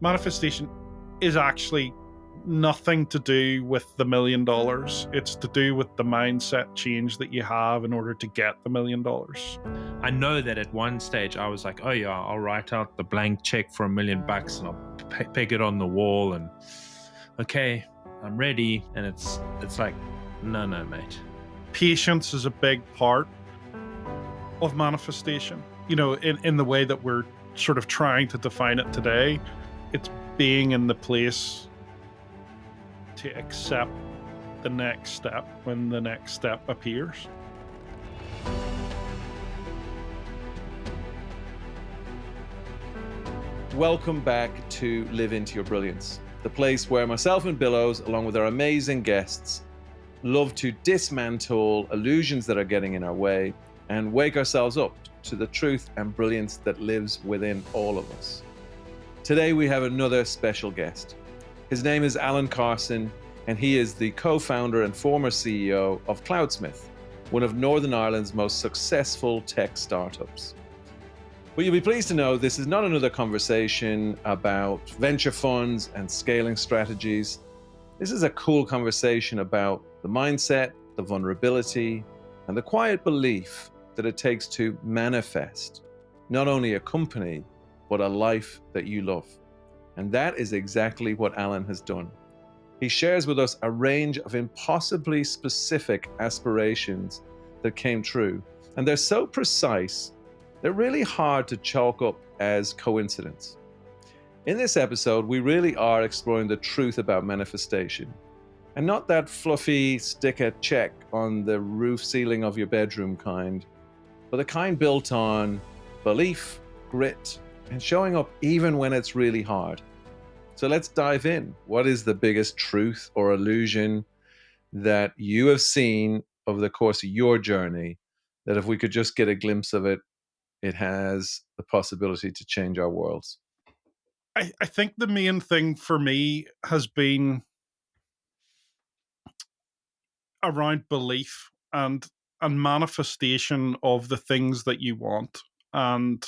manifestation is actually nothing to do with the $1 million. It's to do with the mindset change that you have in order to get the $1 million. I know that at one stage I was like, oh yeah, I'll write out the blank check for $1 million and I'll peg it on the wall and okay, I'm ready. And it's like, no, mate. Patience is a big part of manifestation. You know, in the way that we're sort of trying to define it today, it's being in the place to accept the next step when the next step appears. Welcome back to Live Into Your Brilliance, the place where myself and Billows, along with our amazing guests, love to dismantle illusions that are getting in our way and wake ourselves up to the truth and brilliance that lives within all of us. Today we have another special guest. His name is Alan Carson, and he is the co-founder and former CEO of Cloudsmith, one of Northern Ireland's most successful tech startups. But you'll be pleased to know this is not another conversation about venture funds and scaling strategies. This is a cool conversation about the mindset, the vulnerability, and the quiet belief that it takes to manifest not only a company, but a life that you love. And that is exactly what Alan has done. He shares with us a range of impossibly specific aspirations that came true. And they're so precise, they're really hard to chalk up as coincidence. In this episode, we really are exploring the truth about manifestation. And not that fluffy stick a check on the roof ceiling of your bedroom kind, but the kind built on belief, grit, and showing up even when it's really hard. So let's dive in. What is the biggest truth or illusion that you have seen over the course of your journey that if we could just get a glimpse of it, it has the possibility to change our worlds? I think the main thing for me has been around belief and manifestation of the things that you want. And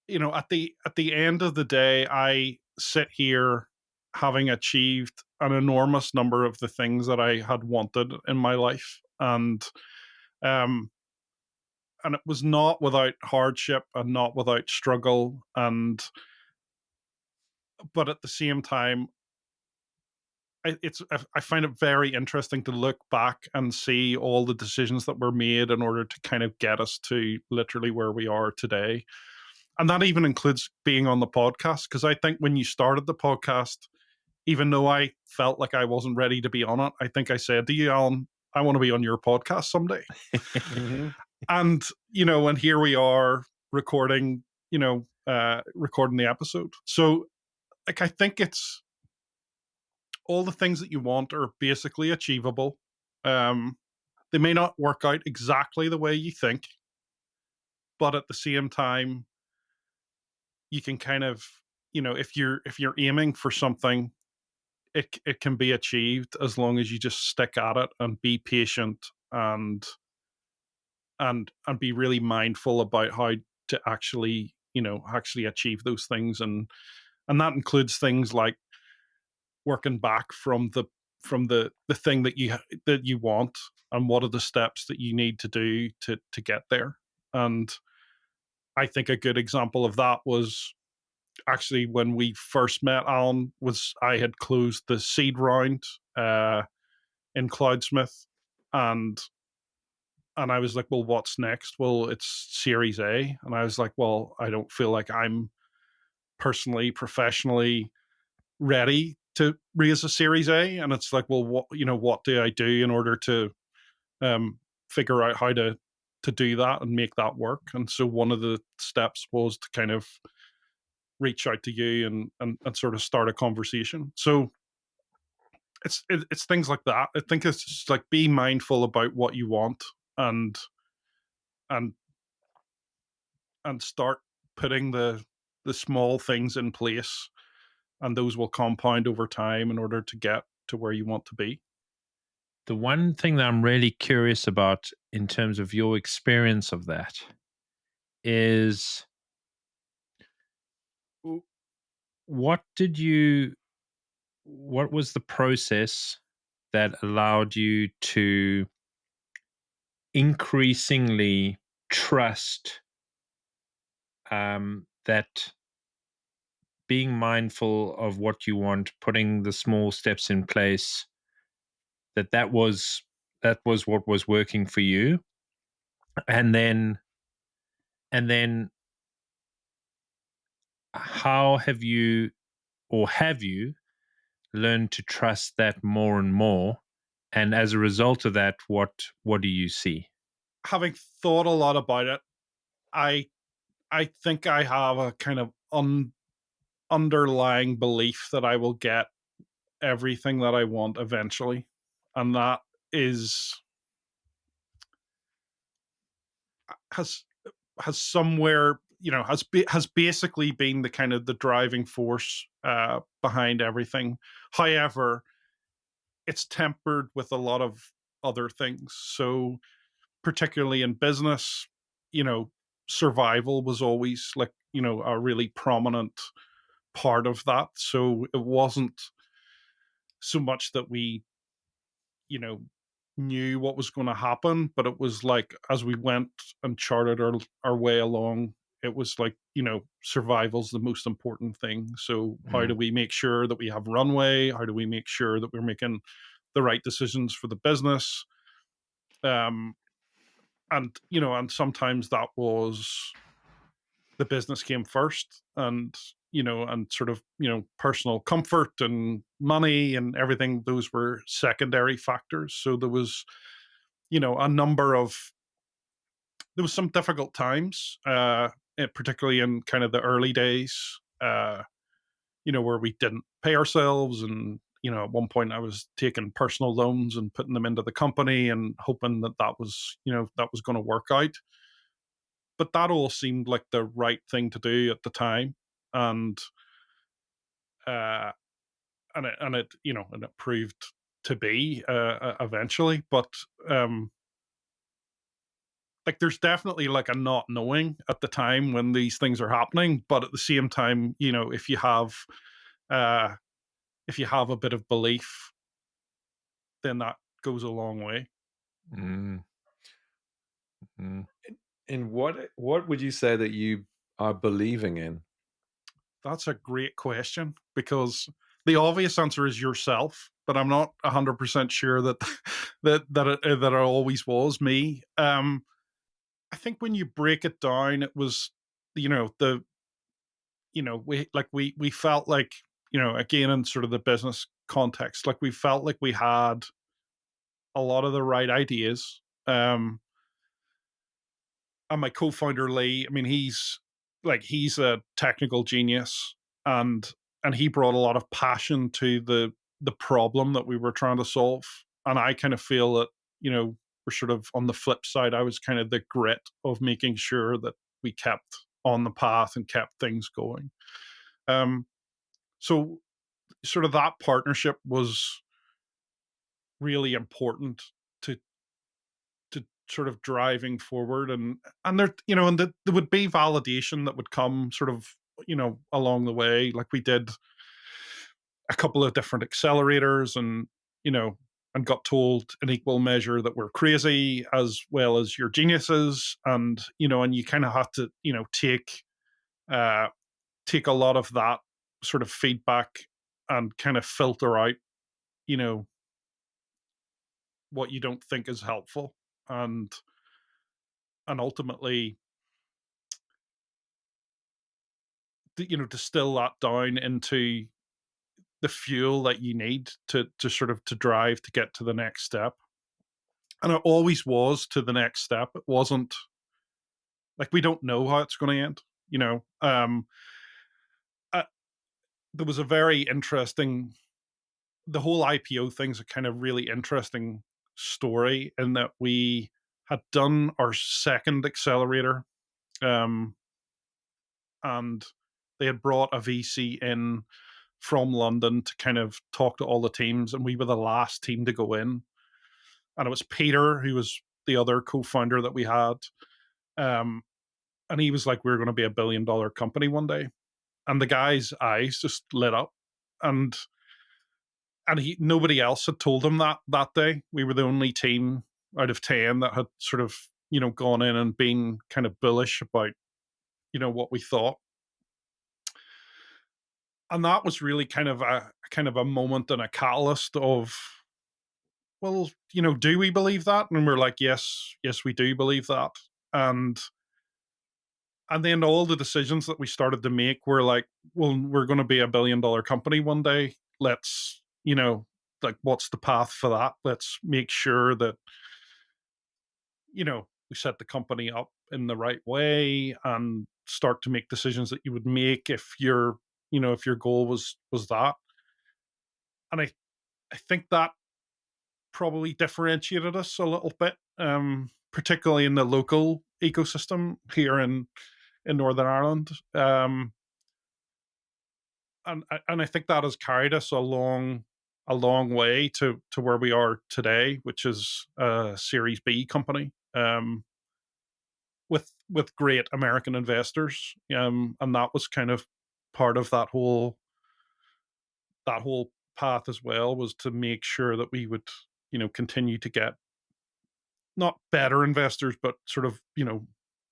you know, at the end of the day, I sit here having achieved an enormous number of the things that I had wanted in my life. Um and it was not without hardship and not without struggle, and but at the same time, I find it very interesting to look back and see all the decisions that were made in order to kind of get us to literally where we are today. And that even includes being on the podcast, because I think when you started the podcast, even though I felt like I wasn't ready to be on it, I think I said to you, Alan, I want to be on your podcast someday. Mm-hmm. And, you know, and here we are recording, recording the episode. So, like, I think it's all the things that you want are basically achievable. They may not work out exactly the way you think, but at the same time, you can kind of, you know, if you're aiming for something, it can be achieved as long as you just stick at it and be patient and be really mindful about how to actually, you know, actually achieve those things. And that includes things like working back from the thing that you want, and what are the steps that you need to do to get there. And I think a good example of that was actually when we first met, Alan, was I had closed the seed round in Cloudsmith, and I was like, well, what's next? Well, it's Series A. And I was like, well, I don't feel like I'm personally, professionally ready to raise a Series A. And it's like, well, what do I do in order to figure out how to do that and make that work? And so one of the steps was to kind of reach out to you and sort of start a conversation. So it's things like that. I think it's just like, be mindful about what you want, and and start putting the small things in place, and those will compound over time in order to get to where you want to be. The one thing that I'm really curious about in terms of your experience of that is what did you what was the process that allowed you to increasingly trust that being mindful of what you want, putting the small steps in place, that was what was working for you, and then how have you learned to trust that more and more, and as a result of that, what do you see? Having thought a lot about it, I I think I have a kind of underlying belief that I will get everything that I want eventually, and that is has has somewhere, has basically been the kind of the driving force behind everything. However, it's tempered with a lot of other things. So particularly in business, you know, survival was always like, a really prominent part of that. So it wasn't so much that we, you know, knew what was going to happen, but it was like as we went and charted our way along, it was like, survival's the most important thing. So how Mm, do we make sure that we have runway? How do we make sure that we're making the right decisions for the business? Um, and sometimes that was the business came first, and sort of, personal comfort and money and everything, those were secondary factors. So there was, a number of there was some difficult times, particularly in kind of the early days, where we didn't pay ourselves. And, at one point I was taking personal loans and putting them into the company and hoping that that was going to work out. But that all seemed like the right thing to do at the time. And, uh, and it proved to be, eventually. But, like, there's definitely like a not knowing at the time when these things are happening. But at the same time, uh, if you have a bit of belief, then that goes a long way. mm, mm. In what would you say that you are believing in? That's a great question, because the obvious answer is yourself, but I'm not 100% sure that that it always was me. I think when you break it down, it was, the we felt like, again, in sort of the business context, like we felt like we had a lot of the right ideas. And my co-founder Lee, I mean, he's a technical genius, and he brought a lot of passion to the problem that we were trying to solve. And I kind of feel that, we're sort of on the flip side. I was kind of the grit of making sure that we kept on the path and kept things going. So sort of that partnership was really important to sort of driving forward. And there, and there would be validation that would come sort of, along the way. Like we did a couple of different accelerators, and, and got told in equal measure that we're crazy as well as you're geniuses. And, and you kind of have to, uh take a lot of that sort of feedback and kind of filter out, you know what you don't think is helpful. and and ultimately, distill that down into the fuel that you need to sort of to drive to get to the next step. And it always was to the next step. It wasn't like we don't know how it's going to end. Uh, there was a very interesting the whole IPO thing's a kind of really interesting story, in that we had done our second accelerator, um, and they had brought a VC in from London to kind of talk to all the teams, and we were the last team to go in. And it was Peter, who was the other co-founder that we had, um, and he was like, "We're going to be $1 billion company one day." and the guy's eyes just lit up, and nobody else had told him that day. We were the only team out of 10 that had sort of, gone in and been kind of bullish about, what we thought. And that was really kind of a moment and a catalyst of, well, do we believe that? And we're like, yes, we do believe that. And then all the decisions that we started to make were like, well, we're going to be $1 billion company one day. Let's, like, what's the path for that? Let's make sure that, we set the company up in the right way and start to make decisions that you would make if if your goal was that. And I think that probably differentiated us a little bit, particularly in the local ecosystem here in Northern Ireland. And I think that has carried us a long way to where we are today, which is a Series B company, with great American investors. And that was kind of part of that whole path as well, was to make sure that we would, continue to get not better investors, but sort of,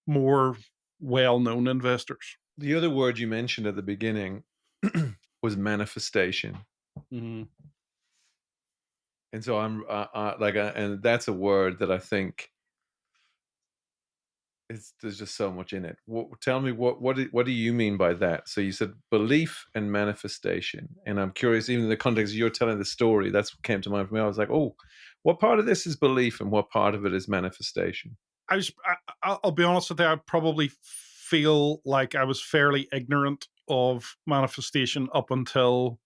more well-known investors. The other word you mentioned at the beginning was manifestation. Mm-hmm. And so and that's a word that I think there's just so much in it. Tell me what do you mean by that? So you said belief and manifestation, and I'm curious, even in the context of you're telling the story, that's what came to mind for me. I was like, oh, what part of this is belief and what part of it is manifestation? I'll be honest with you, I probably feel like I was fairly ignorant of manifestation up until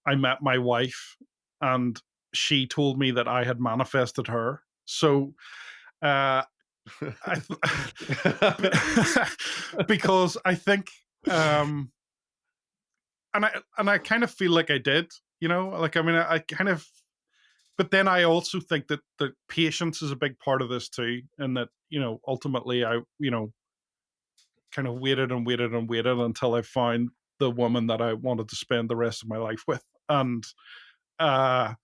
I met my wife, and she told me that I had manifested her. So, I because I think, and I kind of feel like I did, like, I mean, I kind of, but then I also think that the patience is a big part of this too, and that, ultimately I, kind of waited and waited and waited until I found the woman that I wanted to spend the rest of my life with. And I'm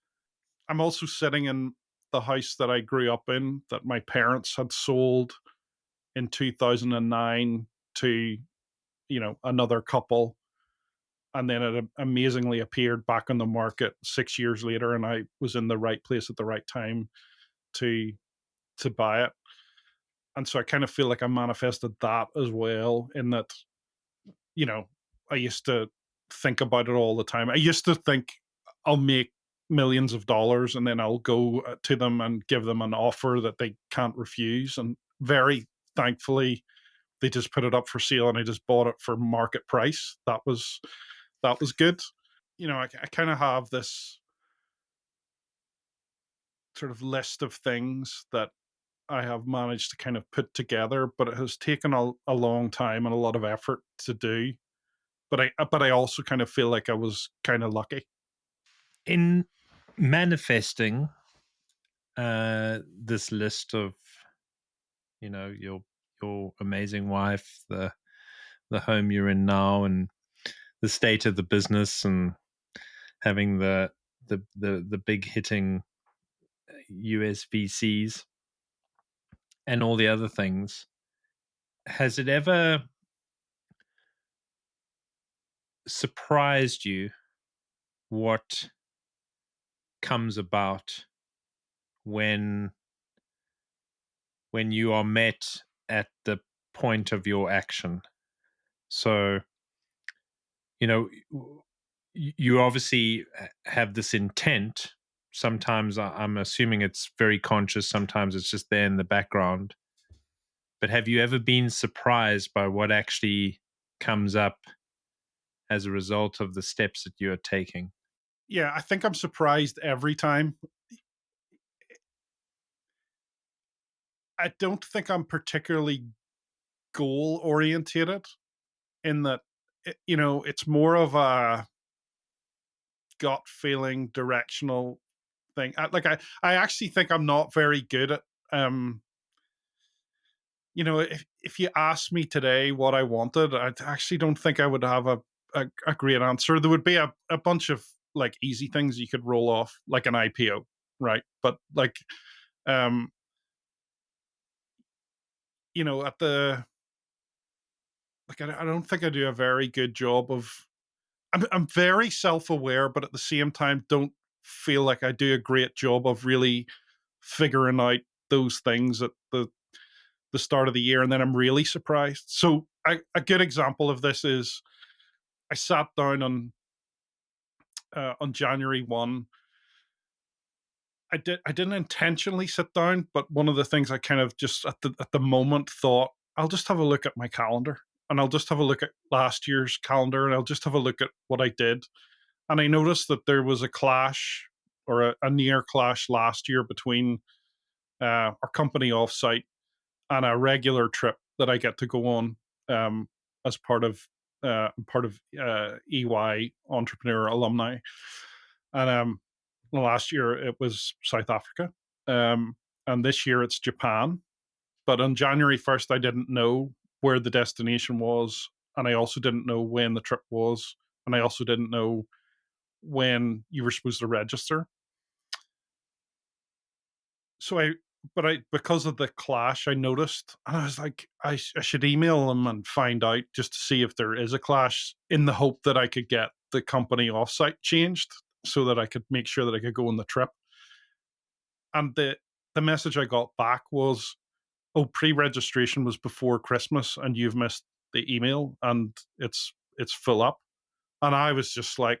also sitting in the house that I grew up in, that my parents had sold in 2009 to, another couple. And then it amazingly appeared back on the market 6 years later, and I was in the right place at the right time to buy it. And so I kind of feel like I manifested that as well, in that, I used to think about it all the time. I used to think I'll make millions of dollars and then I'll go to them and give them an offer that they can't refuse. And very thankfully, they just put it up for sale and I just bought it for market price. That was good. I kind of have this sort of list of things that I have managed to kind of put together, but it has taken a long time and a lot of effort to do. But I also kind of feel like I was kind of lucky. In manifesting this list of, your amazing wife, the home you're in now, and the state of the business, and having the big hitting US VCs and all the other things, has it ever surprised you what comes about when you are met at the point of your action? So, you obviously have this intent. Sometimes I'm assuming it's very conscious, sometimes it's just there in the background. But have you ever been surprised by what actually comes up as a result of the steps that you're taking? Yeah, I think I'm surprised every time. I don't think I'm particularly goal orientated, in that, it's more of a gut feeling, directional thing. I actually think I'm not very good at, if you asked me today what I wanted, I actually don't think I would have a great answer. There would be a bunch of like easy things you could roll off, like an IPO, right? But like, um, at the like, I don't think I do a very good job of. I'm very self aware, but at the same time, don't feel like I do a great job of really figuring out those things at the start of the year, and then I'm really surprised. So a good example of this is I sat down on January 1. I didn't intentionally sit down, but one of the things I kind of just at the moment thought, I'll just have a look at my calendar, and I'll just have a look at last year's calendar, and I'll just have a look at what I did. And I noticed that there was a clash, or a near clash last year between our company offsite and a regular trip that I get to go on, as part of EY Entrepreneur Alumni. And last year it was South Africa, and this year it's Japan. But on January 1st, I didn't know where the destination was, and I also didn't know when the trip was, and I also didn't know when you were supposed to register. So because of the clash, I noticed, and I was like, I should email them and find out, just to see if there is a clash, in the hope that I could get the company offsite changed so that I could make sure that I could go on the trip. And the message I got back was, "Oh, pre-registration was before Christmas, and you've missed the email, and it's full up." And I was just like,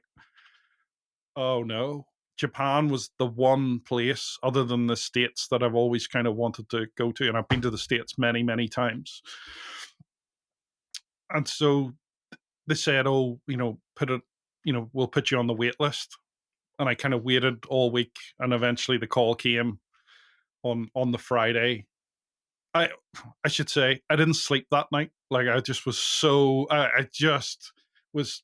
"Oh no." Japan was the one place other than the States that I've always kind of wanted to go to, and I've been to the States many, many times. And so they said, "Oh, we'll put you on the wait list." And I kind of waited all week, and eventually the call came on the Friday. I I should say I didn't sleep that night. Like, I just was I just was,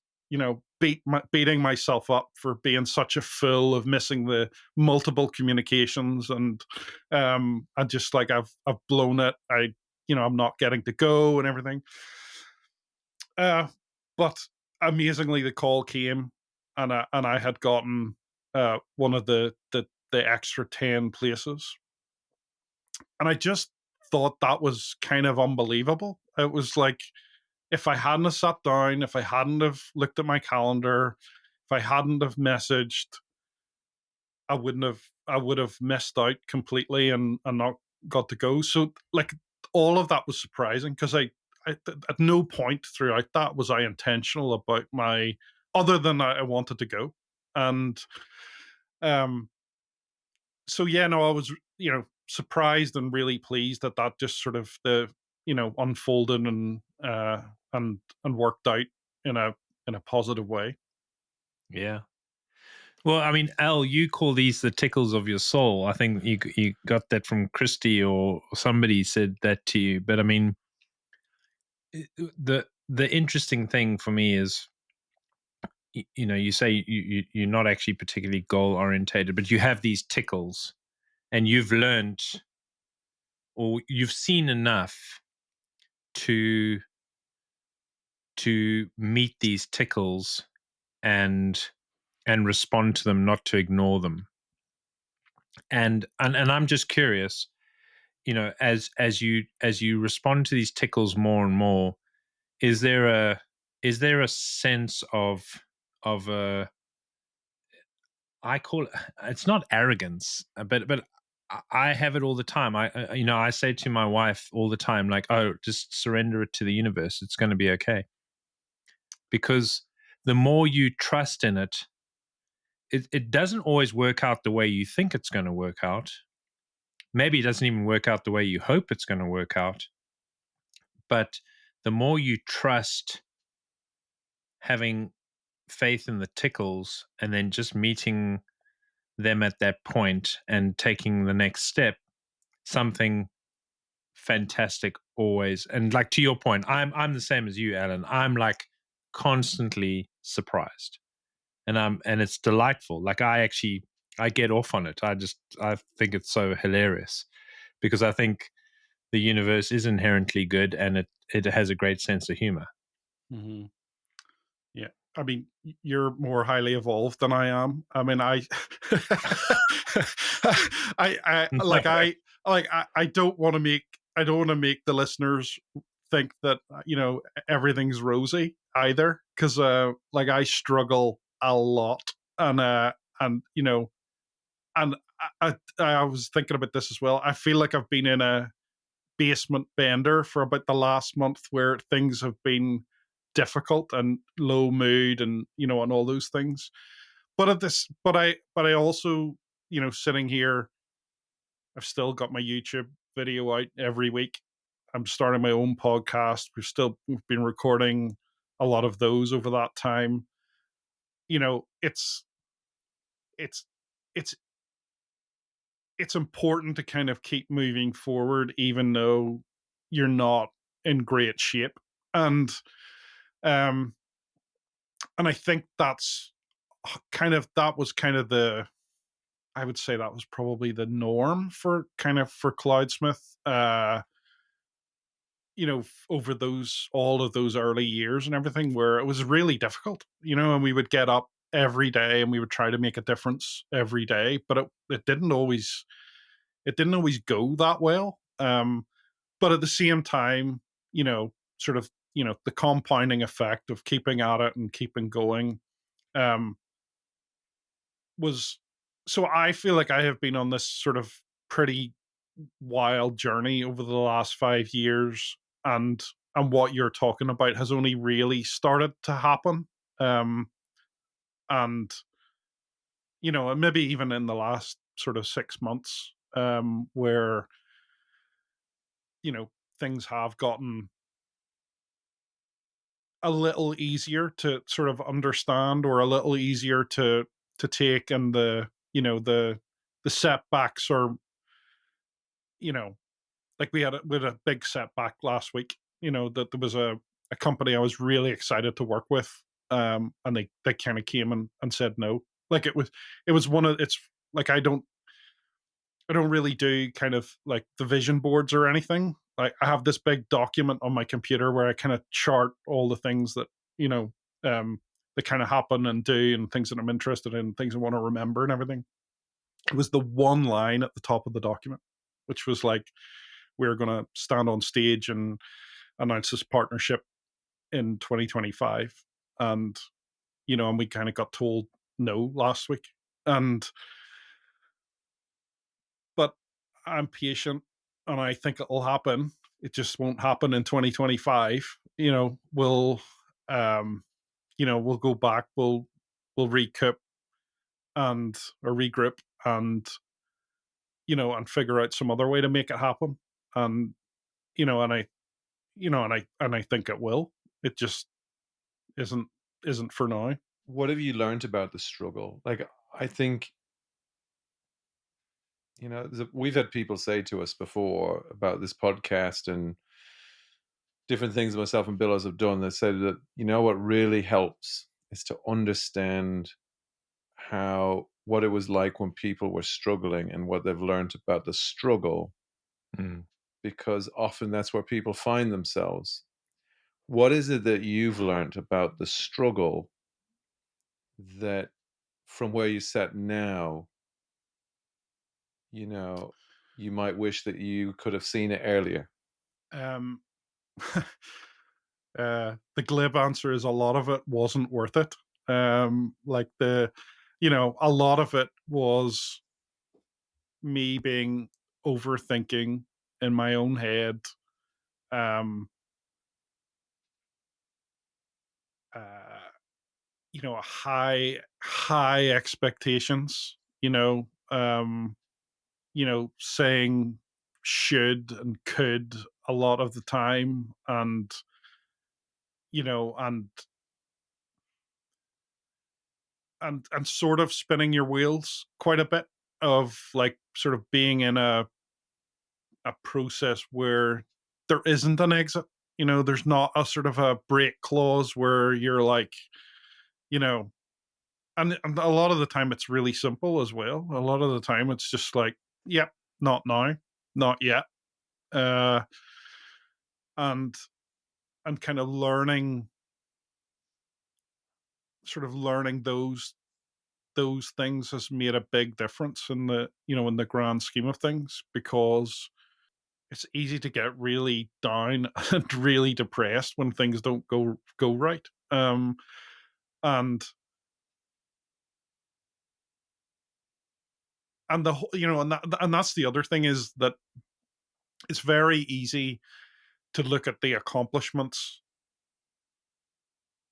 beating myself up for being such a fool of missing the multiple communications, and just like I've blown it. I'm not getting to go and everything. But amazingly, the call came, and I had gotten one of the extra 10 places, and I just thought that was kind of unbelievable. It was like, if I hadn't have sat down, if I hadn't have looked at my calendar, if I hadn't have messaged, I would have missed out completely, and not got to go. So like, all of that was surprising, because at no point throughout that was I intentional about my, other than I wanted to go. And um so yeah, no, I was, surprised and really pleased that just sort of unfolded, and worked out in a positive way. Yeah. Well, I mean, Al, you call these the tickles of your soul. I think you got that from Christy, or somebody said that to you. But I mean, the interesting thing for me is, you say you're not actually particularly goal orientated, but you have these tickles, and you've learned, or you've seen enough to meet these tickles, and respond to them, not to ignore them. And I'm just curious, as you respond to these tickles more and more, is there a sense of a, I call it, it's not arrogance, but I have it all the time. I say to my wife all the time, like, "Oh, just surrender it to the universe. It's going to be okay." Because the more you trust in it, it doesn't always work out the way you think it's going to work out. Maybe it doesn't even work out the way you hope it's going to work out. But the more you trust, having faith in the tickles, and then just meeting them at that point and taking the next step, something fantastic always. And like, to your point, I'm the same as you, Alan. I'm like constantly surprised, and it's delightful. Like, I get off on it. I think it's so hilarious, because I think the universe is inherently good, and it has a great sense of humor. Mm-hmm. Yeah, I mean, you're more highly evolved than I am. I mean, I don't want to make the listeners think that everything's rosy either, because like I struggle a lot, and and you know and I was thinking about this as well. I feel like I've been in a basement bender for about the last month, where things have been difficult and low mood, and and all those things. But at this but I also, sitting here, I've still got my YouTube video out every week. I'm starting my own podcast. We've been recording a lot of those over that time. It's it's it's important to kind of keep moving forward, even though you're not in great shape. And um and I think that was kind of the I would say that was probably the norm for Cloudsmith, over those all of those early years and everything, where it was really difficult, and we would get up every day and we would try to make a difference every day, but it didn't always go that well. But at the same time, sort of, the compounding effect of keeping at it and keeping going, um, was so I feel like I have been on this sort of pretty wild journey over the last 5 years, and what you're talking about has only really started to happen. Um, and and maybe even in the last sort of 6 months, where things have gotten a little easier to sort of understand, or a little easier to take, and the setbacks are, you know like we had a big setback last week, that there was a company I was really excited to work with, and they kind of came and said no. Like it was one of it's like I don't really do kind of like the vision boards or anything. Like I have this big document on my computer where I kind of chart all the things you know, that kind of happen and do, and things that I'm interested in, things I want to remember and everything. It was the one line at the top of the document, which was like, we're going to stand on stage and announce this partnership in 2025. And, and we kind of got told no last week. But I'm patient, and I think it'll happen. It just won't happen in 2025. Um, we'll go back, we'll recoup or regroup, and and figure out some other way to make it happen. And you know, and I, and I think it will. It just isn't isn't for now. What have you learned about the struggle? Like, I think, we've had people say to us before about this podcast and different things that myself and Billows have done that said that, what really helps is to understand what it was like when people were struggling and what they've learned about the struggle, because often that's where people find themselves. What is it that you've learned about the struggle that from where you sit now, you might wish that you could have seen it earlier? Um, the glib answer is a lot of it wasn't worth it. Like a lot of it was me being overthinking in my own head. Um, uh, high expectations. Saying should and could a lot of the time, and you know and and sort of spinning your wheels quite a bit, of like sort of being in a process where there isn't an exit. There's not a sort of a break clause where you're like, you know and a lot of the time it's really simple as well. A lot of the time it's just like, yep, not now, not yet. uh and and kind of learning sort of learning those things has made a big difference in the, in the grand scheme of things, because it's easy to get really down and really depressed when things don't go right. And and the whole, and that's the other thing, is that it's very easy to look at the accomplishments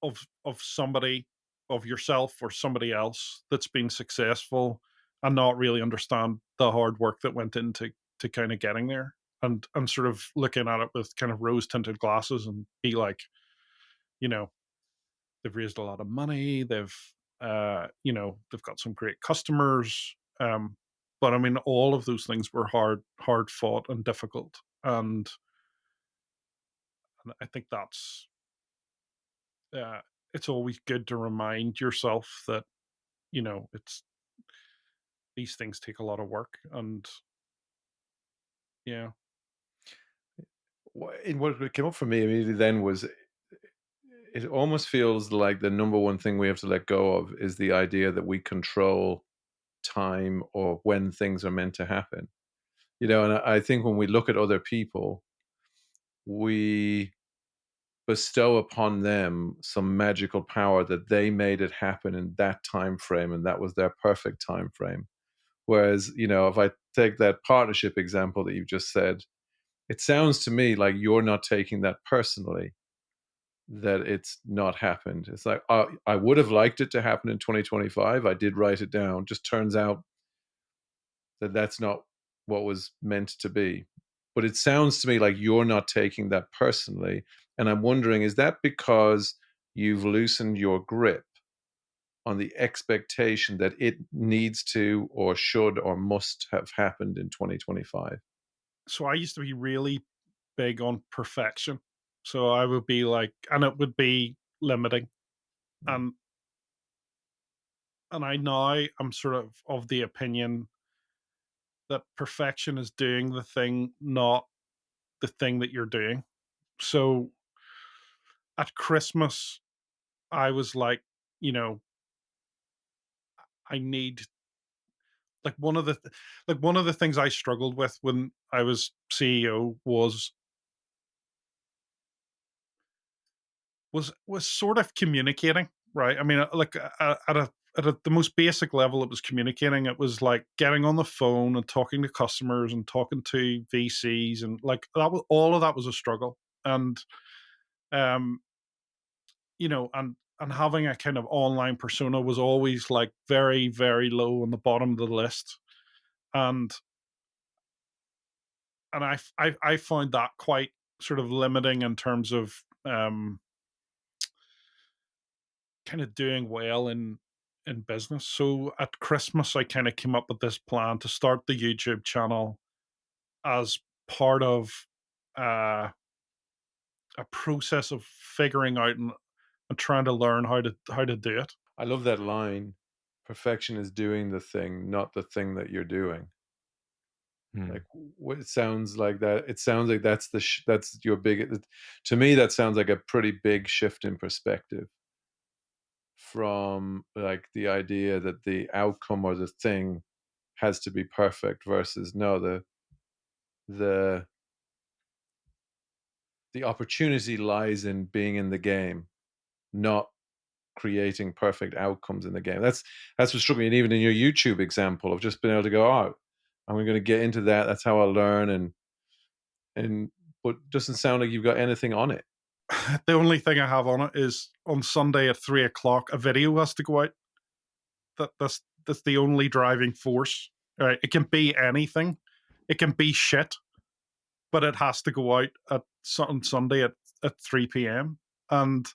of somebody, of yourself or somebody else that's been successful, and not really understand the hard work that went into kind of getting there, and sort of looking at it with kind of rose tinted glasses, and be like, you know they've raised a lot of money, they've got some great customers, but I mean, all of those things were hard fought and difficult, and I think that's, uh, it's always good to remind yourself that, it's these things take a lot of work, and yeah. And what came up for me immediately then was, it almost feels like the number one thing we have to let go of is the idea that we control time or when things are meant to happen. And I think when we look at other people, we bestow upon them some magical power that they made it happen in that time frame, and that was their perfect time frame. Whereas, if I take that partnership example that you've just said, it sounds to me like you're not taking that personally, that it's not happened. It's like, I would have liked it to happen in 2025. I did write it down. Just turns out that that's not what was meant to be. But it sounds to me like you're not taking that personally. And I'm wondering, is that because you've loosened your grip on the expectation that it needs to, or should, or must have happened in 2025? So I used to be really big on perfection. So I would be like, and it would be limiting. Mm. And I now I'm sort of the opinion that perfection is doing the thing, not the thing that you're doing. So at Christmas, I was like, you know, I need, like, one of the things I struggled with when I was CEO was sort of communicating, right? I mean, at the most basic level, it was communicating. It was like getting on the phone and talking to customers and talking to VCs, and like that was all of that was a struggle. And um, and having a kind of online persona was always like very, very low on the bottom of the list. And I found that quite sort of limiting in terms of kind of doing well in business. So at Christmas, I kind of came up with this plan to start the YouTube channel as part of uh, a process of figuring out and trying to learn how to do it. I love that line. Perfection is doing the thing, not the thing that you're doing. Hmm. Like, what it sounds like that. It sounds like that's that's your big. To me, that sounds like a pretty big shift in perspective from like the idea that the outcome or the thing has to be perfect versus no, the the opportunity lies in being in the game, not creating perfect outcomes in the game. That's what struck me. And even in your YouTube example of just being able to go out, I'm going to get into that. That's how I learn, and but doesn't sound like you've got anything on it. The only thing I have on it is on Sunday at 3 o'clock, a video has to go out. That's the only driving force. Right? It can be anything. It can be shit, but it has to go out on Sunday at 3 p.m. And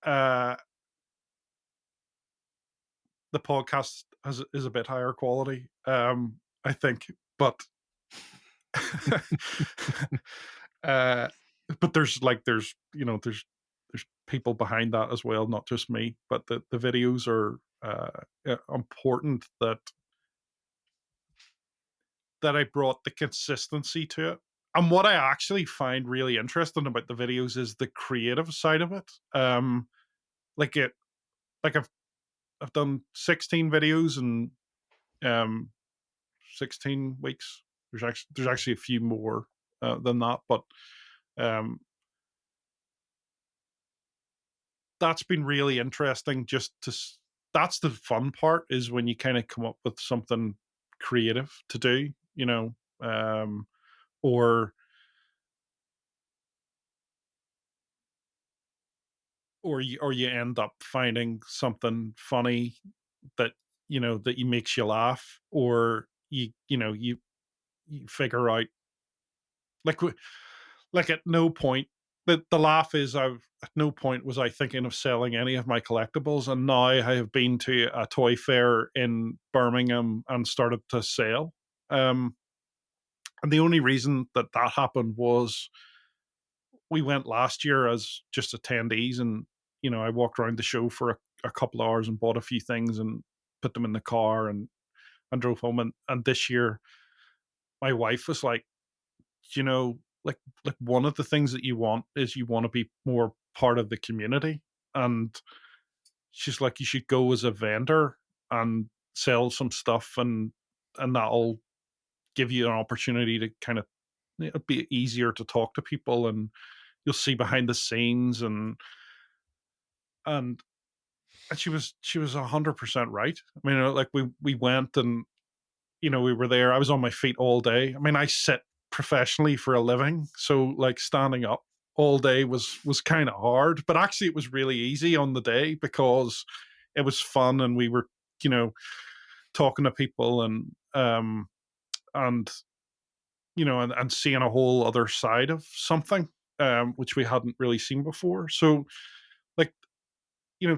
uh, the podcast is a bit higher quality, I think, but uh, but there's people behind that as well, not just me. But the videos are important, that I brought the consistency to it. And what I actually find really interesting about the videos is the creative side of it. Like like I've done 16 videos and 16 weeks. There's actually a few more than that, but um, that's been really interesting. That's the fun part, is when you kind of come up with something creative to do, um, or you end up finding something funny that that you makes you laugh, or you figure out, like like at no point, the laugh is, at no point was I thinking of selling any of my collectibles, and now I have been to a toy fair in Birmingham and started to sell. Um, and the only reason that happened was we went last year as just attendees, and I walked around the show for a couple of hours and bought a few things and put them in the car and drove home. And this year, my wife was like, you know, like one of the things that you want is you want to be more part of the community. And she's like, you should go as a vendor and sell some stuff, and that'll give you an opportunity to kind of, it'll be easier to talk to people, and you'll see behind the scenes, and she was 100% right. I mean, like we went, and we were there. I was on my feet all day. I mean, I sit professionally for a living, so like standing up all day was kind of hard, but actually it was really easy on the day because it was fun, and we were, you know, talking to people, and and seeing a whole other side of something, which we hadn't really seen before. So like,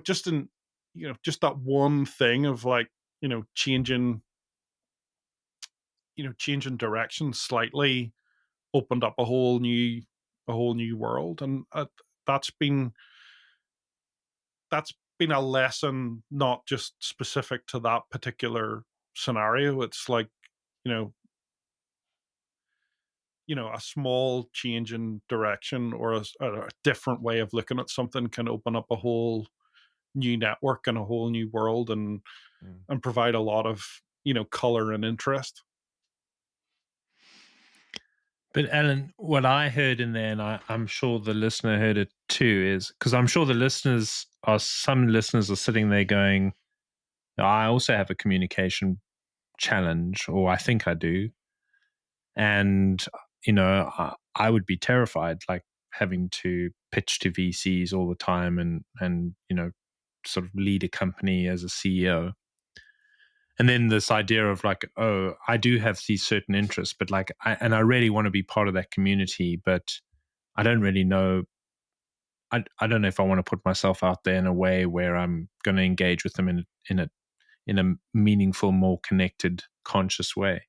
just in, just that one thing of like, changing, changing direction slightly opened up a whole new world. And that's been that's been a lesson, not just specific to that particular scenario. It's like, you know a small change in direction, or a different way of looking at something, can open up a whole new network and a whole new world, Mm. and provide a lot of color and interest. But Alan, what I heard in there, and I'm sure the listener heard it too, is because I'm sure some listeners are sitting there going, I also have a communication challenge, or I think I do. And, I would be terrified, like having to pitch to VCs all the time and, sort of lead a company as a CEO. And then this idea of like, oh, I do have these certain interests, but like, I really want to be part of that community, but I don't really know. I don't know if I want to put myself out there in a way where I'm going to engage with them in a meaningful, more connected, conscious way.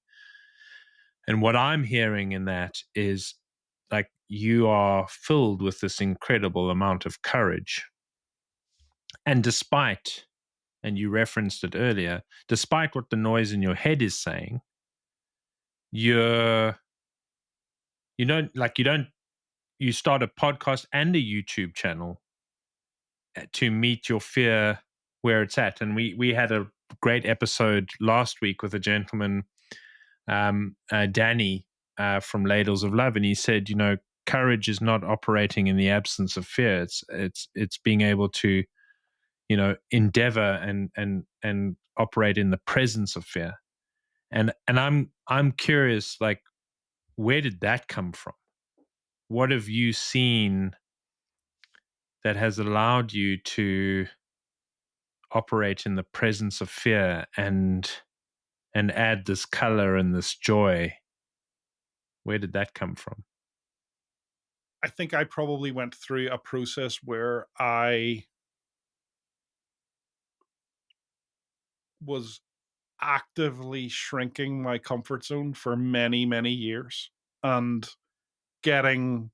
And what I'm hearing in that is like you are filled with this incredible amount of courage. And and you referenced it earlier, despite what the noise in your head is saying, you're you start a podcast and a YouTube channel to meet your fear where it's at. And we had a great episode last week with a gentleman, Danny, from Ladles of Love, and he said, courage is not operating in the absence of fear. It's being able to, endeavor and operate in the presence of fear. And I'm curious, like, where did that come from? What have you seen that has allowed you to operate in the presence of fear and add this color and this joy? Where did that come from? I think I probably went through a process where I was actively shrinking my comfort zone for many, many years, and getting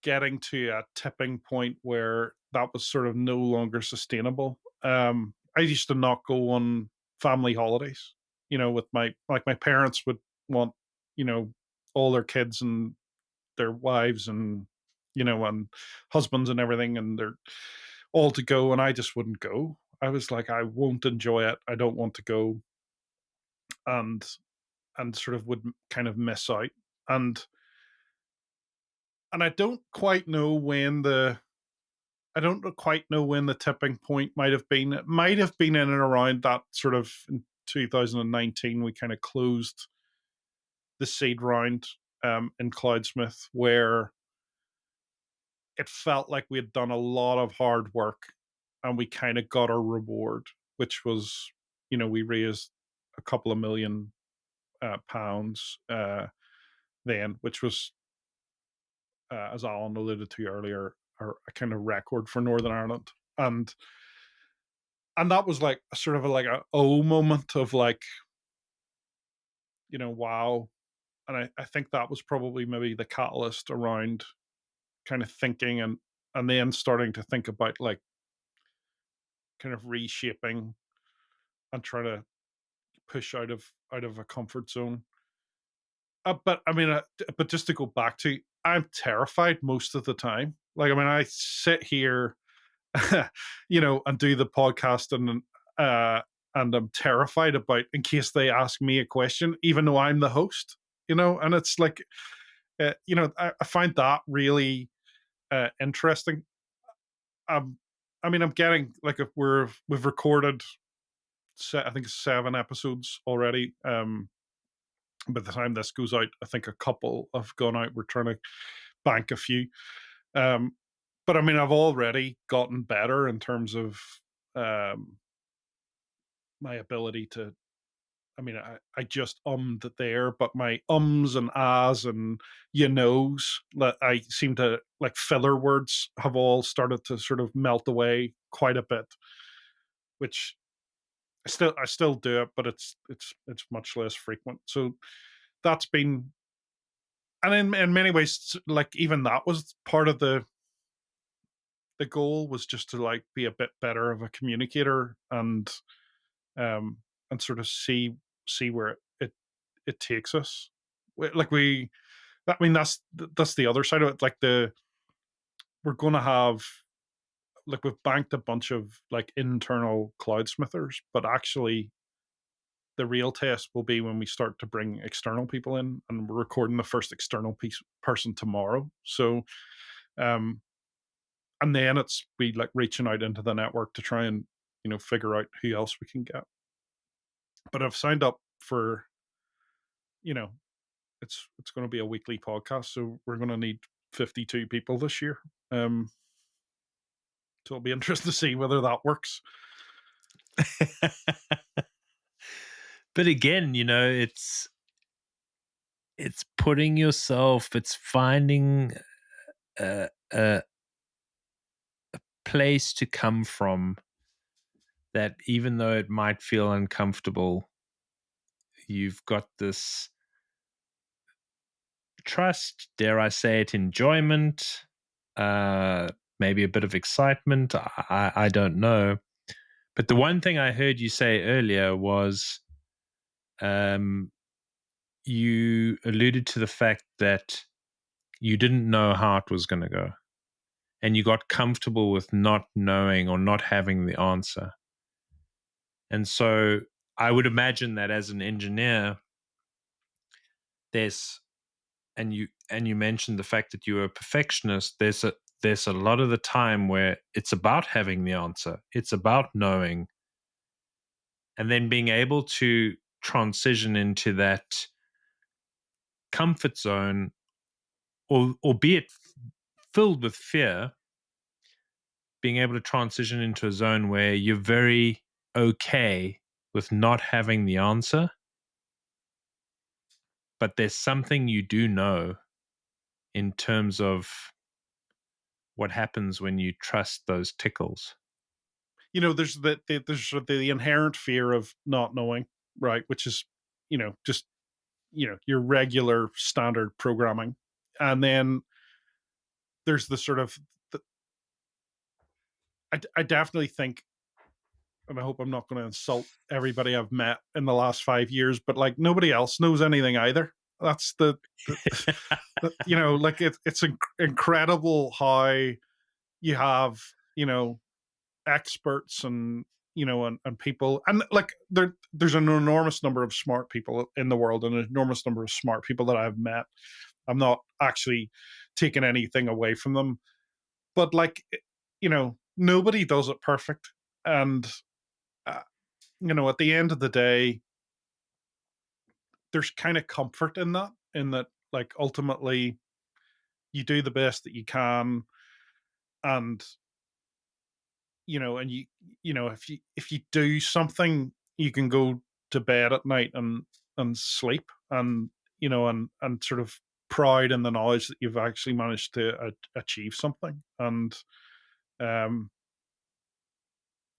to a tipping point where that was sort of no longer sustainable. I used to not go on family holidays, with my parents would want, all their kids and their wives and, and husbands and everything, and their all to go, and I just wouldn't go. I was like, I won't enjoy it. I don't want to go, and sort of would kind of miss out. And I don't quite know when the tipping point might have been. It might have been in and around that sort of in 2019. We kind of closed the seed round in Cloudsmith, where it felt like we had done a lot of hard work and we kind of got our reward, which was, we raised a couple of million pounds then, which was, as Alan alluded to earlier, a kind of record for Northern Ireland. And that was like a sort of like a oh moment of like, wow. And I think that was probably maybe the catalyst around kind of thinking and then starting to think about like kind of reshaping and trying to push out of a comfort zone. But I mean, but just to go back to, I'm terrified most of the time. Like, I mean, I sit here, and do the podcast, and I'm terrified about in case they ask me a question, even though I'm the host. And it's like, I find that really interesting. I mean, I'm getting like if we've recorded, I think 7 episodes already. By the time this goes out, I think a couple have gone out. We're trying to bank a few. But I mean, I've already gotten better in terms of my ability to. I mean, I just ummed there, but my ums and ahs and knows that I seem to like filler words have all started to sort of melt away quite a bit, which I still do it, but it's much less frequent. So that's been, and in many ways, like even that was part of the goal, was just to like be a bit better of a communicator and sort of see where it takes us. Like I mean, that's the other side of it. Like we're going to have, like, we've banked a bunch of like internal cloudsmithers, but actually the real test will be when we start to bring external people in, and we're recording the first external person tomorrow. So, and then it's be like reaching out into the network to try and figure out who else we can get. But I've signed up for, it's going to be a weekly podcast, so we're going to need 52 people this year. So it'll be interesting to see whether that works. But again, it's putting yourself, it's finding a place to come from that, even though it might feel uncomfortable, you've got this trust, dare I say it, enjoyment, maybe a bit of excitement. I don't know. But the one thing I heard you say earlier was, you alluded to the fact that you didn't know how it was going to go, and you got comfortable with not knowing or not having the answer. And so I would imagine that as an engineer, and you mentioned the fact that you were a perfectionist, there's a lot of the time where it's about having the answer. It's about knowing, and then being able to transition into that comfort zone, or albeit filled with fear, being able to transition into a zone where you're very okay with not having the answer, but there's something you do know in terms of what happens when you trust those tickles. There's the inherent fear of not knowing, right? Which is, just, your regular standard programming. And then there's the sort of, I definitely think, and I hope I'm not going to insult everybody I've met in the last 5 years, but like nobody else knows anything either. That's the like it's incredible how you have, experts and and people, and like there's an enormous number of smart people in the world, and an enormous number of smart people that I've met. I'm not actually taking anything away from them, but like nobody does it perfect. And uh, at the end of the day, there's kind of comfort in that, like, ultimately you do the best that you can. And and if you do something, you can go to bed at night and sleep, and and sort of proud in the knowledge that you've actually managed to achieve something. Um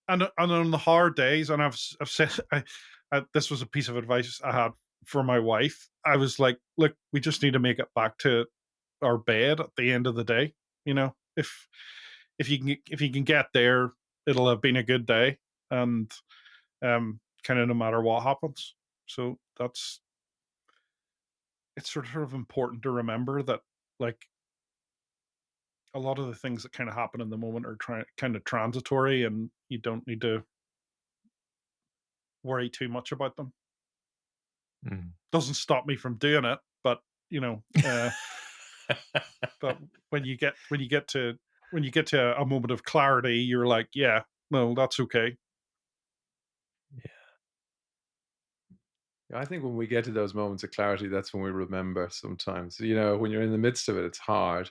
and on the hard days, and I've said, this was a piece of advice I had for my wife. I was like, look, we just need to make it back to our bed at the end of the day. If if you can get there, it'll have been a good day. And kind of no matter what happens. So it's sort of important to remember that, like, a lot of the things that kind of happen in the moment are kind of transitory, and you don't need to worry too much about them. Mm. Doesn't stop me from doing it, but you know, uh, but when you get to a moment of clarity, you're like, yeah, no, that's okay. Yeah, I think when we get to those moments of clarity, that's when we remember sometimes. When you're in the midst of it, it's hard.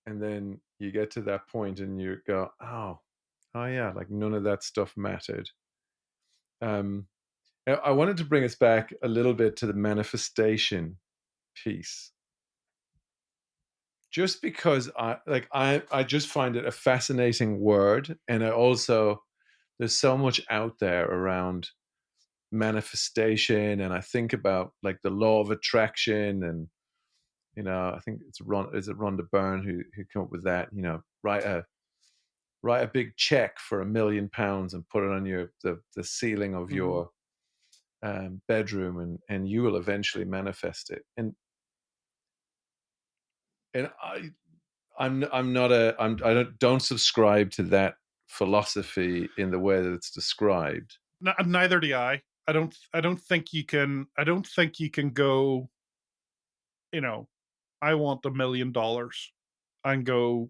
And then you get to that point and you go, oh yeah, like none of that stuff mattered. Um, I wanted to bring us back a little bit to the manifestation piece, just because I just find it a fascinating word, and there's so much out there around manifestation, and I think about like the law of attraction, and I think it's Rhonda Byrne who came up with that. Write a big check for £1 million and put it on the ceiling of Mhm. your bedroom, and you will eventually manifest it. And I'm not I don't subscribe to that philosophy in the way that it's described. Neither do I. I don't think you can. I don't think you can go. You know, I want $1 million, and go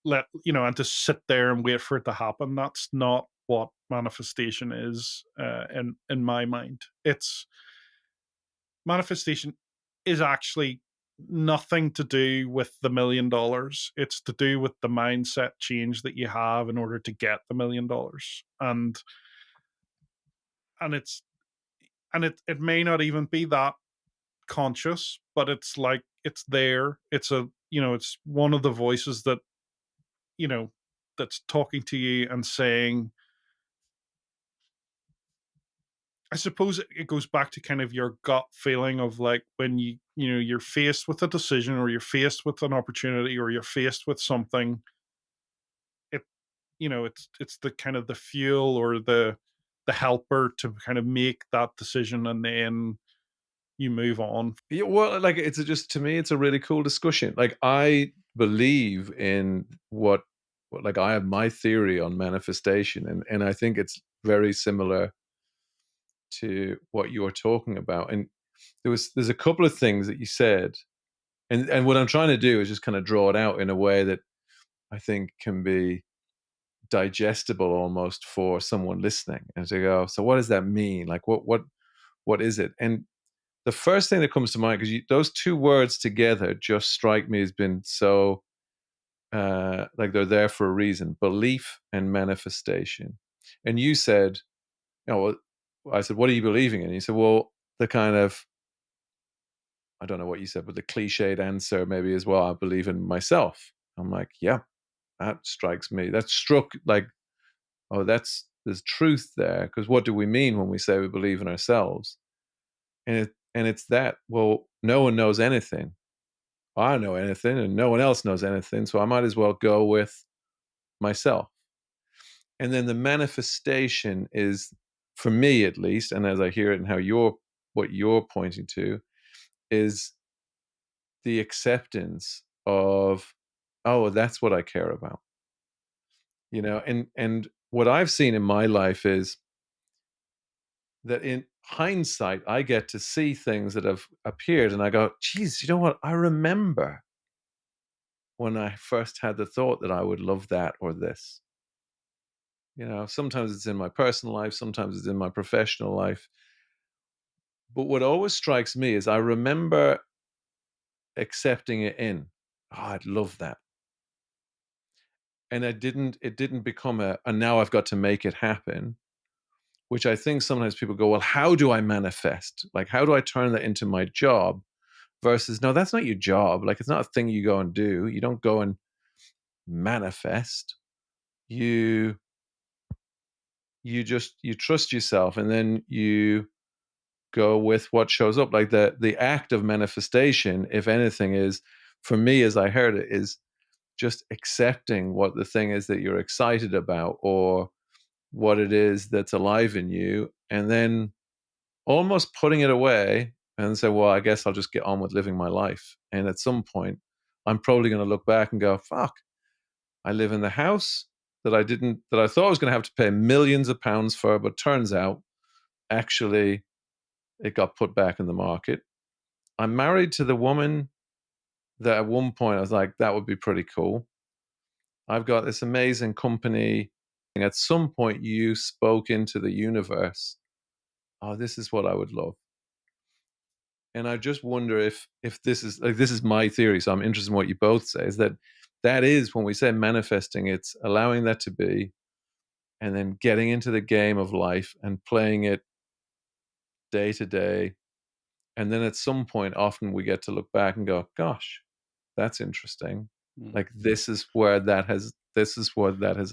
and to sit there and wait for it to happen. That's not what manifestation is, in my mind. It's Manifestation is actually nothing to do with the $1 million. It's to do with the mindset change that you have in order to get the $1 million. And it's and it may not even be that conscious, but it's like it's there. It's one of the voices that you know that's talking to you and saying, I suppose it goes back to kind of your gut feeling of, like, when you're faced with a decision, or you're faced with an opportunity, or you're faced with something. It it's the kind of the fuel, or the helper to kind of make that decision, and then you move on. Yeah, well, like it's just to me, it's a really cool discussion. Like I believe in like I have my theory on manifestation, and I think it's very similar to what you're talking about. And there's a couple of things that you said, and what I'm trying to do is just kind of draw it out in a way that I think can be digestible almost for someone listening, and to go, so what does that mean? Like what is it? And the first thing that comes to mind, because those two words together just strike me as being so like they're there for a reason: belief and manifestation. And you said, well, I said, what are you believing in? And you said, well, the kind of, I don't know what you said, but the cliched answer maybe as well, I believe in myself. I'm like, yeah, that strikes me. That struck like, oh, there's truth there. Because what do we mean when we say we believe in ourselves? And it's that, well, no one knows anything. I don't know anything, and no one else knows anything. So I might as well go with myself. And then the manifestation is, for me at least, and as I hear it and what you're pointing to, is the acceptance of, oh, that's what I care about. You know, and what I've seen in my life is that in hindsight, I get to see things that have appeared and I go, geez, you know what? I remember when I first had the thought that I would love that or this. You know, sometimes it's in my personal life, sometimes it's in my professional life. But what always strikes me is I remember accepting it in. Oh, I'd love that. And it didn't become and now I've got to make it happen, which I think sometimes people go, well, how do I manifest? Like, how do I turn that into my job? Versus, no, that's not your job. Like, it's not a thing you go and do. You don't go and manifest. You you trust yourself, and then you go with what shows up. Like the act of manifestation, if anything, is, for me, as I heard it, is just accepting what the thing is that you're excited about, or what it is that's alive in you, and then almost putting it away and say, well, I guess I'll just get on with living my life. And at some point, I'm probably going to look back and go, fuck, I live in the house that I thought I was going to have to pay millions of pounds for, but turns out actually it got put back in the market. I'm married to the woman that at one point I was like, that would be pretty cool. I've got this amazing company. And at some point, you spoke into the universe, oh, this is what I would love. And I just wonder if this is like, this is my theory, so I'm interested in what you both say, is that is when we say manifesting, it's allowing that to be, and then getting into the game of life and playing it day to day. And then at some point, often we get to look back and go, gosh, that's interesting. Like, this is where that has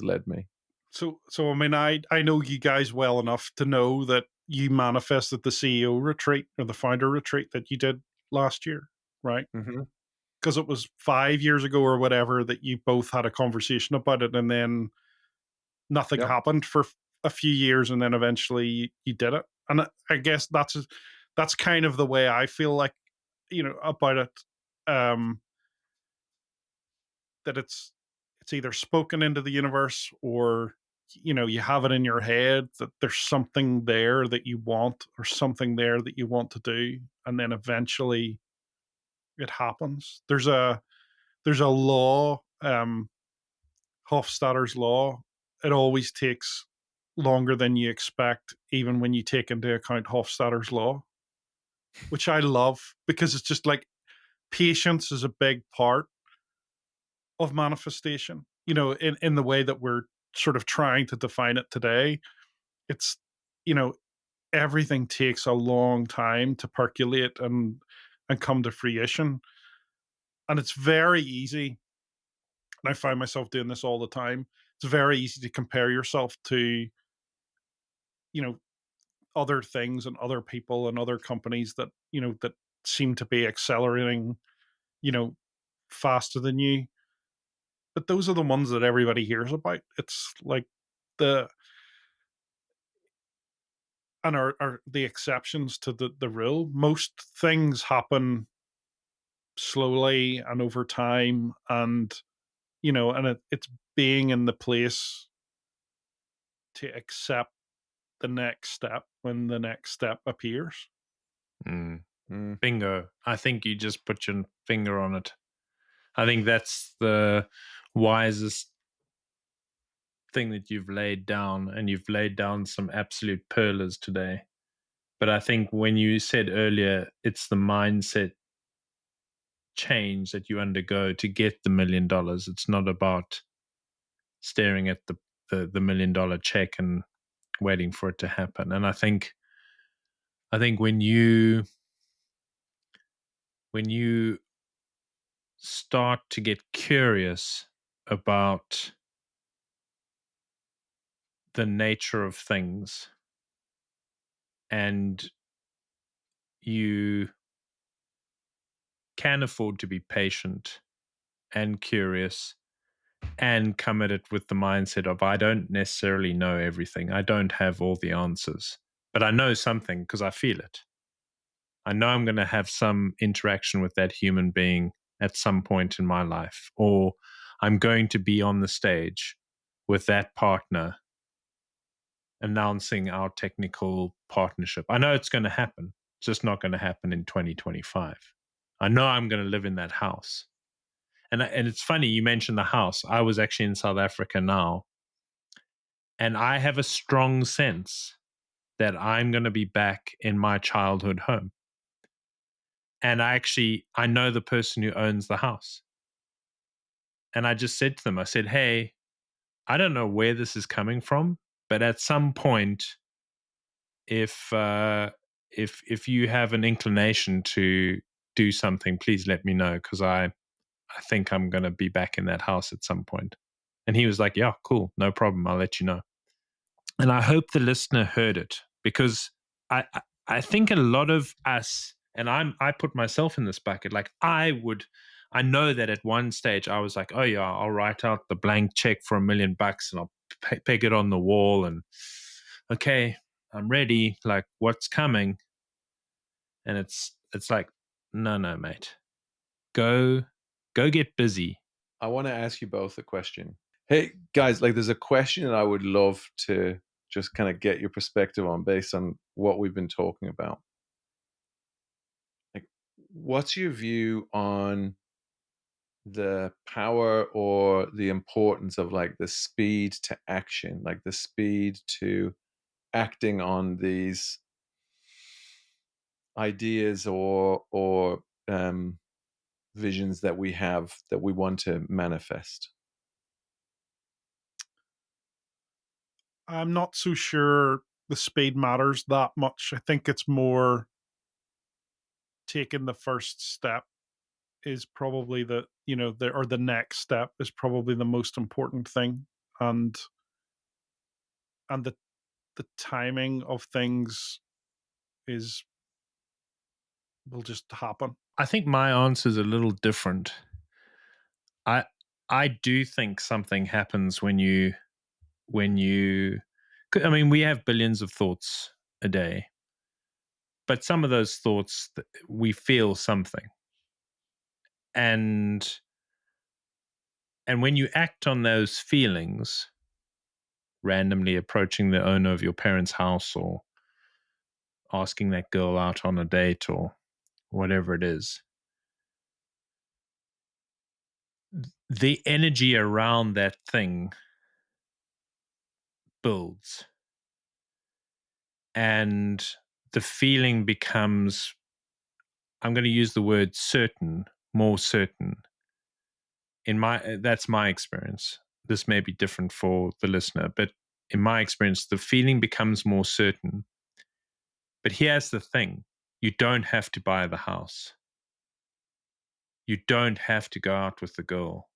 led me. So I mean, I know you guys well enough to know that you manifested the CEO retreat or the founder retreat that you did last year, right? Mm-hmm. Because it was 5 years ago or whatever that you both had a conversation about it, and then nothing Yep. happened for a few years, and then eventually you did it. And I guess that's kind of the way I feel like, about it. Um, that it's either spoken into the universe, or you have it in your head that there's something there that you want, or something there that you want to do, and then eventually it happens. There's a law, Hofstadter's law. It always takes longer than you expect, even when you take into account Hofstadter's law, which I love, because it's just like patience is a big part of manifestation, in the way that we're sort of trying to define it today. It's, you know, everything takes a long time to percolate and come to fruition. And it's very easy. And I find myself doing this all the time. It's very easy to compare yourself to, you know, other things and other people and other companies that seem to be accelerating, you know, faster than you. But those are the ones that everybody hears about. It's like the and are the exceptions to the rule. Most things happen slowly and over time, and it's being in the place to accept the next step when the next step appears. Mm. Mm. Bingo. I think you just put your finger on it. I think that's the wisest thing that you've laid down, and you've laid down some absolute pearlers today. But I think when you said earlier, it's the mindset change that you undergo to get the $1 million. It's not about staring at the $1 million check and waiting for it to happen. And I think when you start to get curious about the nature of things, and you can afford to be patient and curious and come at it with the mindset of, I don't necessarily know everything. I don't have all the answers, but I know something because I feel it. I know I'm going to have some interaction with that human being at some point in my life, or I'm going to be on the stage, with that partner announcing our technical partnership. I know it's going to happen. It's just not going to happen in 2025. I know I'm going to live in that house. And it's funny, you mentioned the house. I was actually in South Africa now, and I have a strong sense that I'm going to be back in my childhood home. And I know the person who owns the house. And I just said to them, I said, hey, I don't know where this is coming from, but at some point, if you have an inclination to do something, please let me know, because I think I'm going to be back in that house at some point. And he was like, yeah, cool, no problem, I'll let you know. And I hope the listener heard it, because I think a lot of us, and I put myself in this bucket, like I know that at one stage I was like, oh yeah, I'll write out the blank check for $1 million and I'll peg it on the wall, and okay, I'm ready, like what's coming? And it's like, no, mate, go get busy. I want to ask you both a question. Hey guys, like there's a question that I would love to just kind of get your perspective on based on what we've been talking about. Like, what's your view on the power or the importance of like the speed to action, like the speed to acting on these ideas or visions that we have that we want to manifest? I'm not so sure the speed matters that much. I think it's more taking the first step is probably the next step is probably the most important thing. And the timing of things will just happen. I think my answer is a little different. I do think something happens when you I mean, we have billions of thoughts a day, but some of those thoughts, we feel something. And when you act on those feelings, randomly approaching the owner of your parents' house or asking that girl out on a date or whatever it is, the energy around that thing builds. And the feeling becomes, I'm going to use the word certain, more certain. That's my experience. This may be different for the listener, but in my experience, the feeling becomes more certain. But here's the thing: you don't have to buy the house. You don't have to go out with the girl.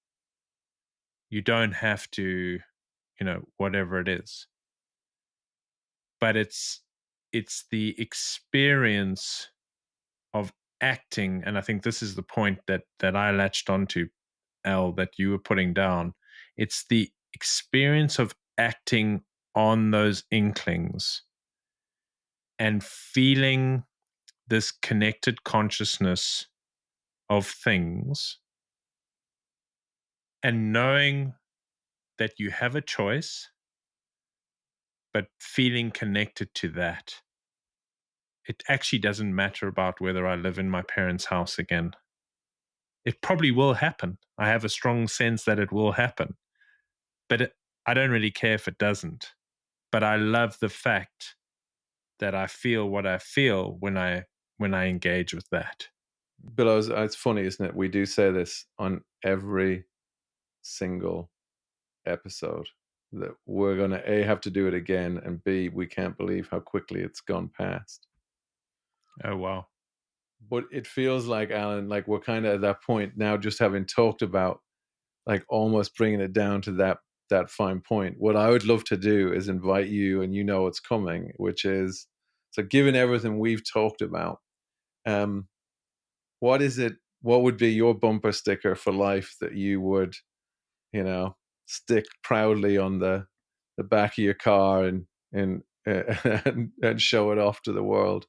You don't have to, whatever it is. But it's the experience of acting, and I think this is the point that I latched onto, Al, that you were putting down. It's the experience of acting on those inklings and feeling this connected consciousness of things and knowing that you have a choice, but feeling connected to that. It actually doesn't matter about whether I live in my parents' house again. It probably will happen. I have a strong sense that it will happen. But I don't really care if it doesn't. But I love the fact that I feel what I feel when I engage with that. Billows, it's funny, isn't it? We do say this on every single episode, that we're going to A, have to do it again, and B, we can't believe how quickly it's gone past. Oh, wow. But it feels like, Alan, like we're kind of at that point now, just having talked about like almost bringing it down to that fine point. What I would love to do is invite you, and you know what's coming, which is, so given everything we've talked about, what would be your bumper sticker for life that you would, stick proudly on the back of your car and and show it off to the world?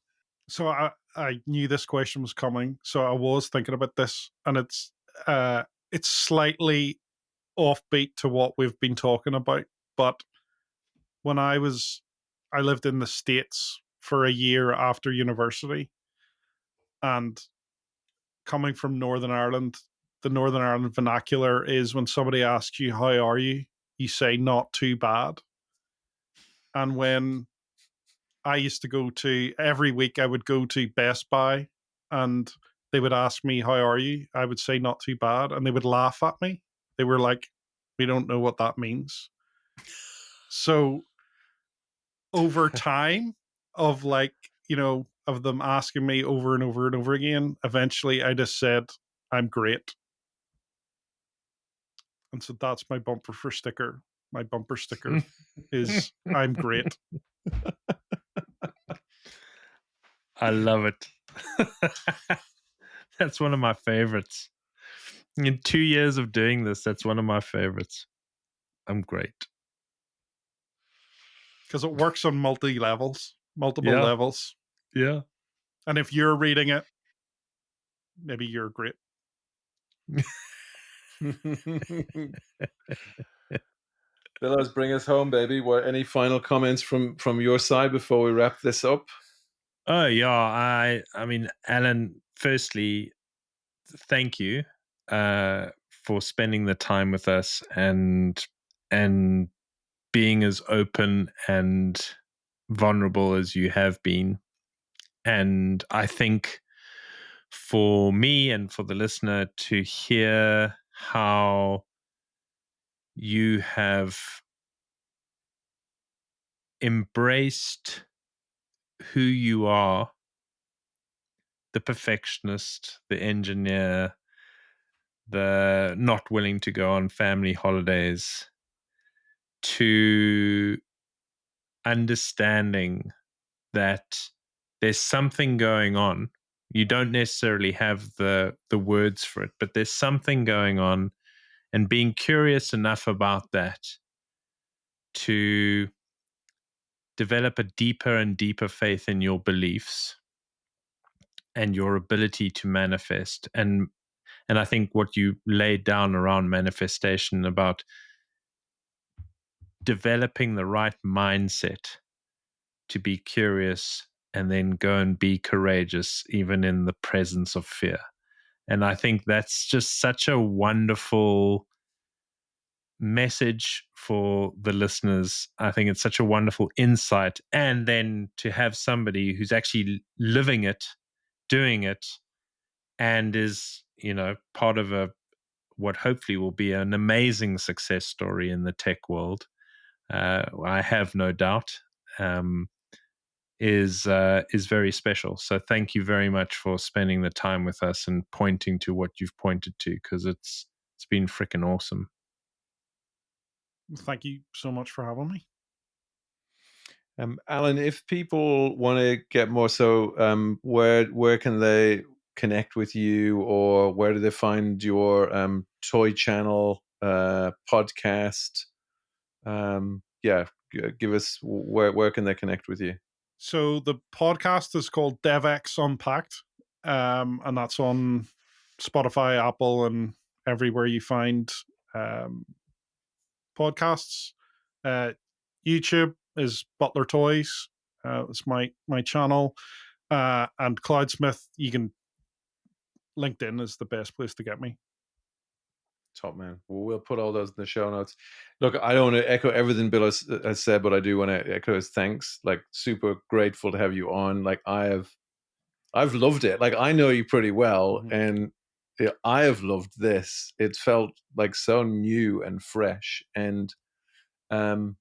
So I knew this question was coming, so I was thinking about this, and it's slightly offbeat to what we've been talking about, but when I lived in the States for a year after university, and coming from Northern Ireland, the Northern Ireland vernacular is when somebody asks you, "How are you?" you say, "Not too bad." And when I used to go to every week, I would go to Best Buy and they would ask me, "How are you?" I would say, "Not too bad." And they would laugh at me. They were like, "We don't know what that means." So over time of of them asking me over and over and over again, eventually I just said, "I'm great." And so that's my bumper for sticker. My bumper sticker is "I'm great." I love it. That's one of my favorites. In 2 years of doing this, that's one of my favorites. I'm great. Because it works on multiple Yeah. levels. Yeah. And if you're reading it, maybe you're great. Billows, bring us home, baby. Any final comments from your side before we wrap this up? Oh yeah, I mean, Alan, firstly, thank you for spending the time with us and being as open and vulnerable as you have been. And I think for me and for the listener to hear how you have embraced who you are, the perfectionist, the engineer, the not willing to go on family holidays, to understanding that there's something going on. You don't necessarily have the words for it, but there's something going on, and being curious enough about that to develop a deeper and deeper faith in your beliefs and your ability to manifest. And I think what you laid down around manifestation, about developing the right mindset to be curious and then go and be courageous even in the presence of fear. And I think that's just such a wonderful message for the listeners. I think it's such a wonderful insight. And then to have somebody who's actually living it, doing it, and is, part of what hopefully will be an amazing success story in the tech world. I have no doubt. Is very special. So thank you very much for spending the time with us and pointing to what you've pointed to, because it's been freaking awesome. Thank you so much for having me. Alan, if people want to get more, where can they connect with you, or where do they find your toy channel, podcast? Give us where can they connect with you? So the podcast is called DevX Unpacked, and that's on Spotify, Apple, and everywhere you find podcasts. YouTube is Butler Toys. It's my channel, and Cloudsmith. You can LinkedIn is the best place to get me. Top man. Well, we'll put all those in the show notes. Look, I don't want to echo everything Bill has said, but I do want to echo his thanks. Like, super grateful to have you on. Like, I've loved it. Like, I know you pretty well, and I have loved this. It felt like so new and fresh. And the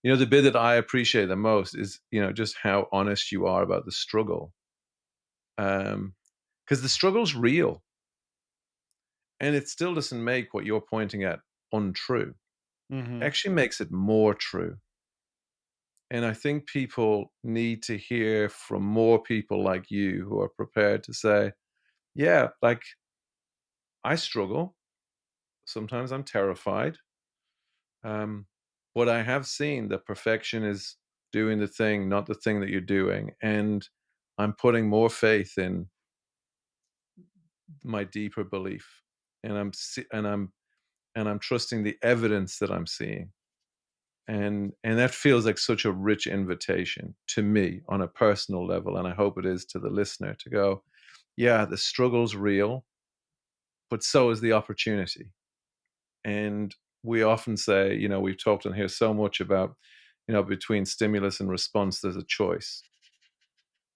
bit that I appreciate the most is, just how honest you are about the struggle. Because the struggle's real. And it still doesn't make what you're pointing at untrue. Actually makes it more true. And I think people need to hear from more people like you who are prepared to say, yeah, like, I struggle. Sometimes I'm terrified. But I have seen that perfection is doing the thing, not the thing that you're doing. And I'm putting more faith in my deeper belief. And I'm and I'm trusting the evidence that I'm seeing. And that feels like such a rich invitation to me on a personal level, and I hope it is to the listener, to go, yeah, the struggle's real, but so is the opportunity. And we often say, we've talked on here so much about, between stimulus and response, there's a choice.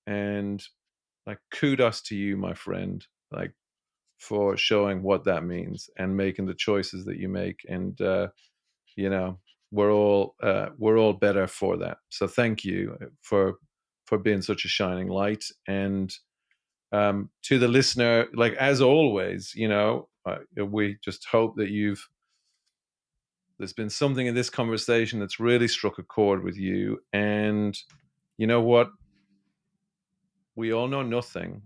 And like, kudos to you, my friend, like, for showing what that means and making the choices that you make. And, we're all better for that. So thank you for being such a shining light. And to the listener, like, as always, we just hope that there's been something in this conversation that's really struck a chord with you. And you know what? We all know nothing.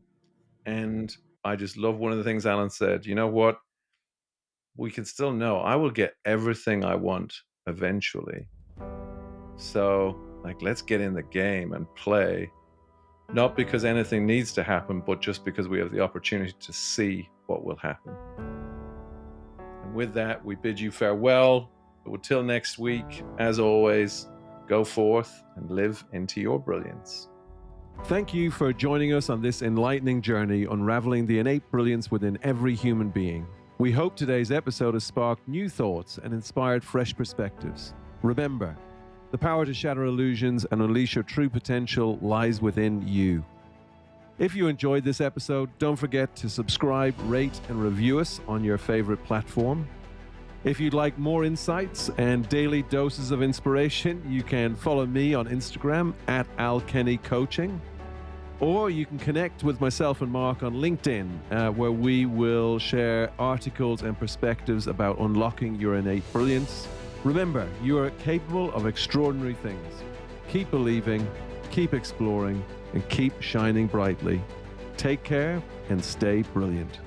And I just love one of the things Alan said. You know what? We can still know I will get everything I want eventually. So, like, let's get in the game and play, not because anything needs to happen, but just because we have the opportunity to see what will happen. And with that, we bid you farewell. But until next week, as always, go forth and live into your brilliance. Thank you for joining us on this enlightening journey, unraveling the innate brilliance within every human being. We hope today's episode has sparked new thoughts and inspired fresh perspectives. Remember, the power to shatter illusions and unleash your true potential lies within you. If you enjoyed this episode, don't forget to subscribe, rate, and review us on your favorite platform. If you'd like more insights and daily doses of inspiration, you can follow me on Instagram at @AlKennyCoaching. Or you can connect with myself and Mark on LinkedIn, where we will share articles and perspectives about unlocking your innate brilliance. Remember, you are capable of extraordinary things. Keep believing, keep exploring, and keep shining brightly. Take care and stay brilliant.